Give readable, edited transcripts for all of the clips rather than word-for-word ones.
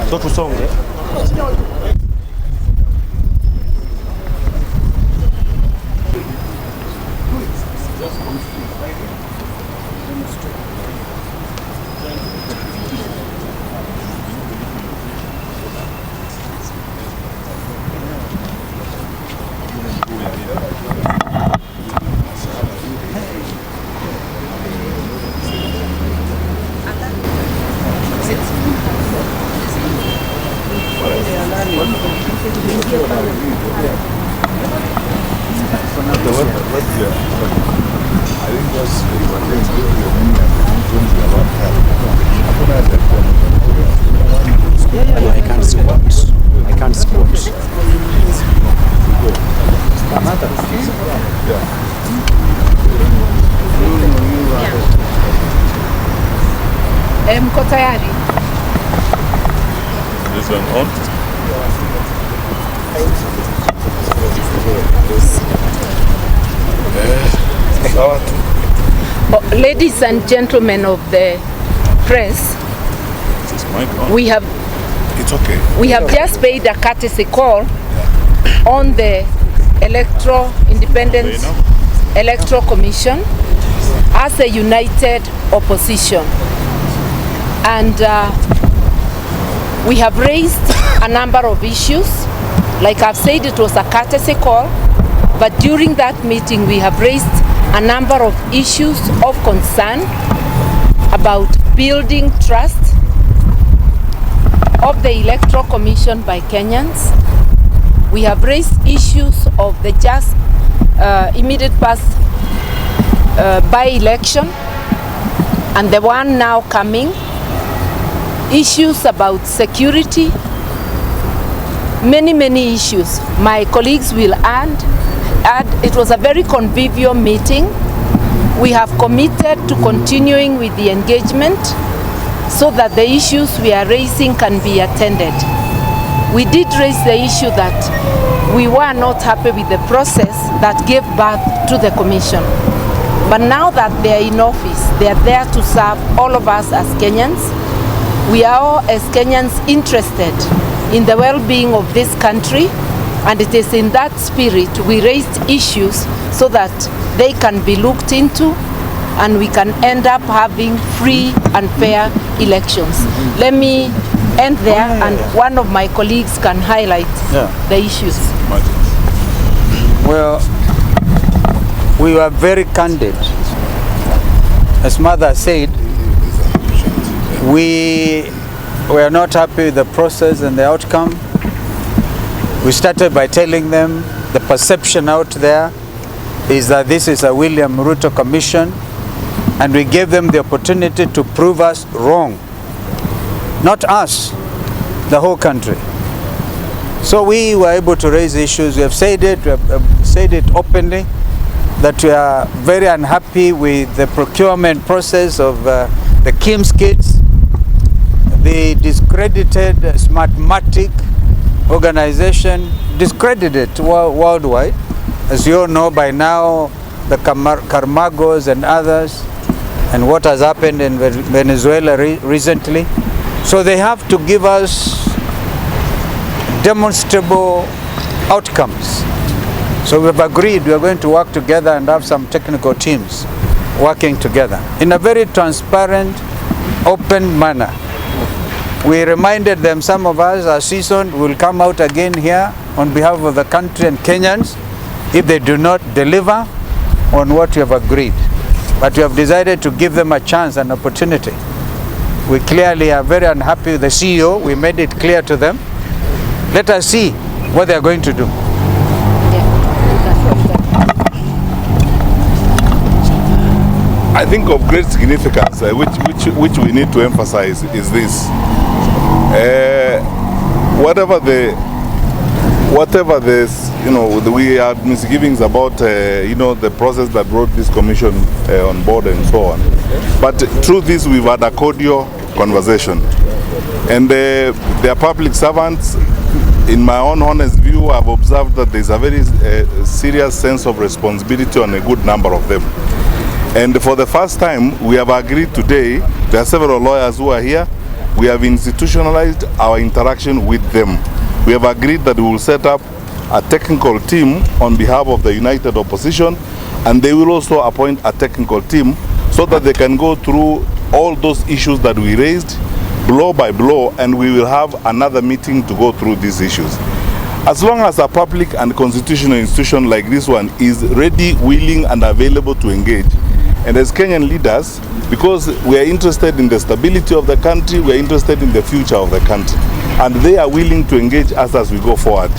So tusonge. I can't squat. I can't squat. Mko tayari? This one on. Ladies and gentlemen of the press, we have just paid a courtesy call on the Independent Electoral Commission as a united opposition, and we have raised a number of issues. Like I've said, it was a courtesy call, but during that meeting we have raised a number of issues of concern about building trust of the Electoral Commission by Kenyans. We have raised issues of the just immediate past by-election and the one now coming, issues about security, many issues. My colleagues will add. It was a very convivial meeting. We have committed to continuing with the engagement so that the issues we are raising can be attended. We did raise the issue that we were not happy with the process that gave birth to the commission. But now that they are in office, they are there to serve all of us as Kenyans. We are all as Kenyans interested in the well-being of this country, and it is in that spirit we raised issues so that they can be looked into and we can end up having free and fair elections. Let me end there, and one of my colleagues can highlight the issues. Well, we were very candid. As Mother said, we were not happy with the process and the outcome. We started by telling them the perception out there is that this is a William Ruto commission, and we gave them the opportunity to prove us wrong. Not us, the whole country. So we were able to raise issues. We have said it openly, that we are very unhappy with the procurement process of the KIMS kits, the discredited Smartmatic organization, discredited worldwide. As you all know by now, the Carmagos and others, and what has happened in Venezuela recently. So they have to give us demonstrable outcomes. So we've agreed we are going to work together and have some technical teams working together in a very transparent, open manner. We reminded them, some of us are seasoned, will come out again here on behalf of the country and Kenyans if they do not deliver on what we have agreed. But we have decided to give them a chance, an opportunity. We clearly are very unhappy with the CEO. We made it clear to them. Let us see what they are going to do. I think of great significance, which we need to emphasize, is this: whatever this, we had misgivings about, the process that brought this commission on board and so on. But through this, we've had a cordial conversation, and they are public servants. In my own honest view, I've observed that there's a very serious sense of responsibility on a good number of them. And for the first time, we have agreed today, there are several lawyers who are here, we have institutionalized our interaction with them. We have agreed that we will set up a technical team on behalf of the United Opposition, and they will also appoint a technical team so that they can go through all those issues that we raised, blow by blow, and we will have another meeting to go through these issues. As long as a public and constitutional institution like this one is ready, willing, and available to engage, and as Kenyan leaders, because we are interested in the stability of the country, we are interested in the future of the country, and they are willing to engage us as we go forward.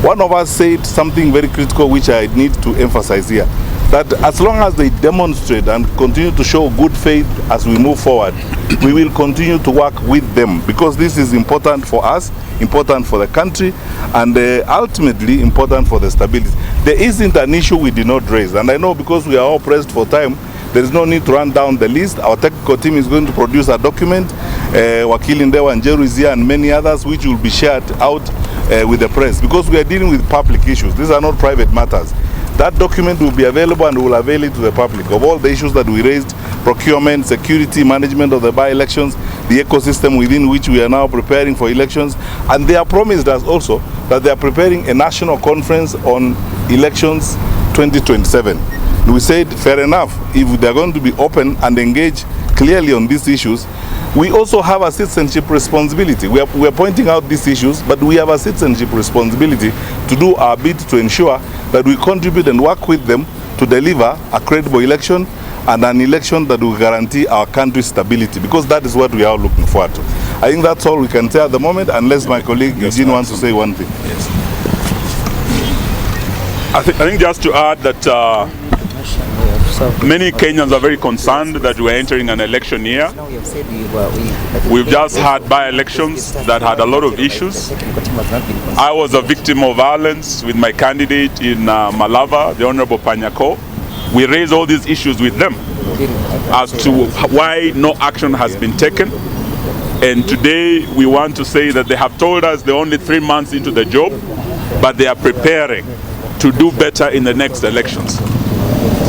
One of us said something very critical which I need to emphasize here, that as long as they demonstrate and continue to show good faith as we move forward, we will continue to work with them, because this is important for us, important for the country, and ultimately important for the stability. There isn't an issue we did not raise, and I know because we are all pressed for time, there is no need to run down the list. Our technical team is going to produce a document, Wakili Ndewa and Jeru is here and many others, which will be shared out with the press, because we are dealing with public issues. These are not private matters. That document will be available and will avail it to the public of all the issues that we raised: procurement, security, management of the by-elections, the ecosystem within which we are now preparing for elections. And they have promised us also that they are preparing a national conference on elections 2027. We said, fair enough, if they are going to be open and engage clearly on these issues, we also have a citizenship responsibility. We are pointing out these issues, but we have a citizenship responsibility to do our bit to ensure that we contribute and work with them to deliver a credible election, and an election that will guarantee our country's stability, because that is what we are looking forward to. I think that's all we can say at the moment, unless my colleague Eugene wants to say one thing. Yes. I think just to add that many Kenyans are very concerned that we're entering an election year. We've just had by-elections that had a lot of issues. I was a victim of violence with my candidate in Malava, the Honorable Panyako. We raised all these issues with them as to why no action has been taken. And today we want to say that they have told us they're only 3 months into the job, but they are preparing to do better in the next elections.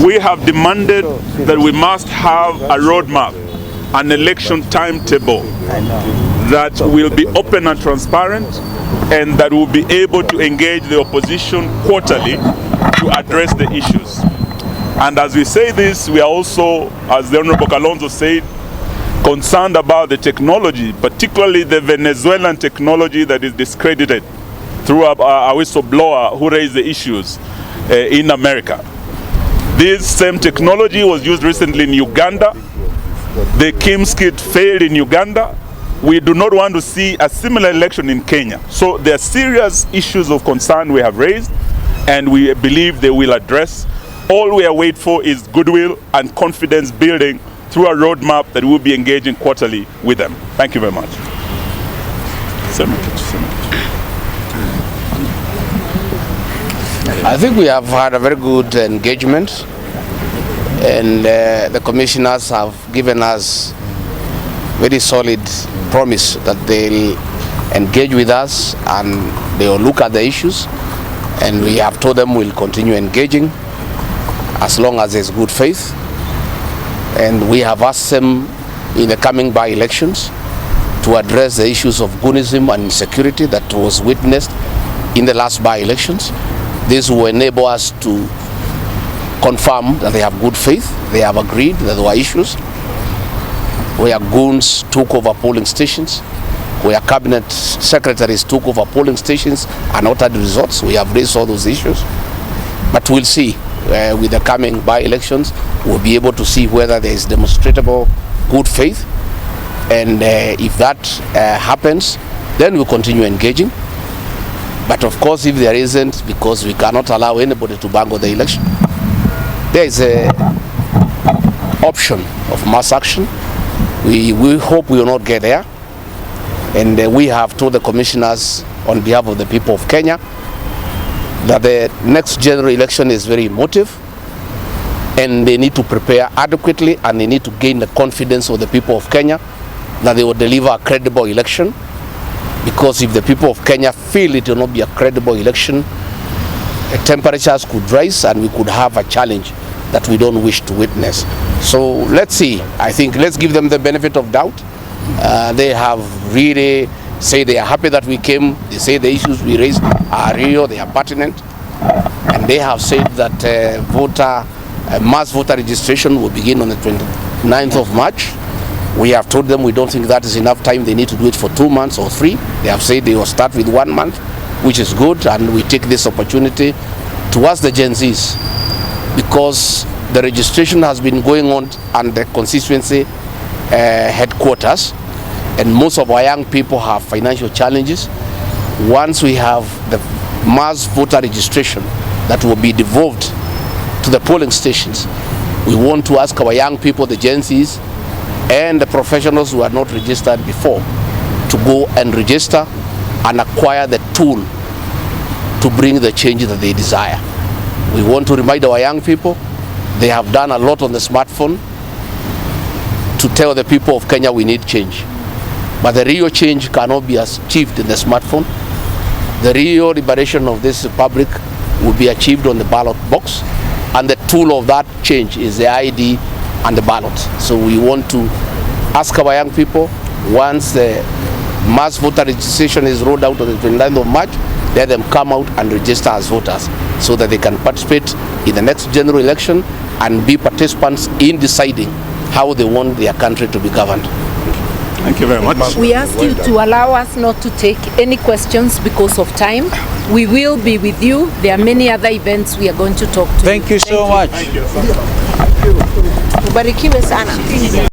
We have demanded that we must have a roadmap, an election timetable that will be open and transparent, and that will be able to engage the opposition quarterly to address the issues. And as we say this, we are also, as the Honorable Kalonzo said, concerned about the technology, particularly the Venezuelan technology that is discredited through a whistleblower who raised the issues in America. This same technology was used recently in Uganda. The Kim's kit failed in Uganda. We do not want to see a similar election in Kenya. So there are serious issues of concern we have raised, and we believe they will address. All we are waiting for is goodwill and confidence building through a roadmap that we'll be engaging quarterly with them. Thank you very much. I think we have had a very good engagement, and the commissioners have given us very solid promise that they'll engage with us and they'll look at the issues, and we have told them we'll continue engaging as long as there's good faith. And we have asked them in the coming by-elections to address the issues of goonism and insecurity that was witnessed in the last by-elections. This will enable us to confirm that they have good faith. They have agreed that there were issues where goons took over polling stations, where cabinet secretaries took over polling stations and altered results. We have raised all those issues. But we'll see. With the coming by-elections, we'll be able to see whether there is demonstrable good faith. And if that happens, then we'll continue engaging. But of course, if there isn't, because we cannot allow anybody to bungle the election, there is an option of mass action. We hope we will not get there. And we have told the commissioners on behalf of the people of Kenya that the next general election is very emotive, and they need to prepare adequately, and they need to gain the confidence of the people of Kenya that they will deliver a credible election. Because if the people of Kenya feel it will not be a credible election, temperatures could rise and we could have a challenge that we don't wish to witness. So let's see. I think let's give them the benefit of doubt. They have really said they are happy that we came. They say the issues we raised are real, they are pertinent. And they have said that mass voter registration will begin on the 29th of March. We have told them we don't think that is enough time. They need to do it for 2 months or 3. They have said they will start with 1 month, which is good, and we take this opportunity to ask the Gen Zs, because the registration has been going on at the constituency headquarters, and most of our young people have financial challenges. Once we have the mass voter registration that will be devolved to the polling stations, we want to ask our young people, the Gen Zs, and the professionals who are not registered before, to go and register and acquire the tool to bring the change that they desire. We want to remind our young people, they have done a lot on the smartphone to tell the people of Kenya we need change. But the real change cannot be achieved in the smartphone. The real liberation of this republic will be achieved on the ballot box, and the tool of that change is the ID and the ballot. So we want to ask our young people, once the mass voter registration is rolled out on the 29th of March, let them come out and register as voters so that they can participate in the next general election and be participants in deciding how they want their country to be governed. Thank you very much. We ask you to allow us not to take any questions because of time. We will be with you. There are many other events we are going to talk to. Thank you so much. Ubarikiwe sana.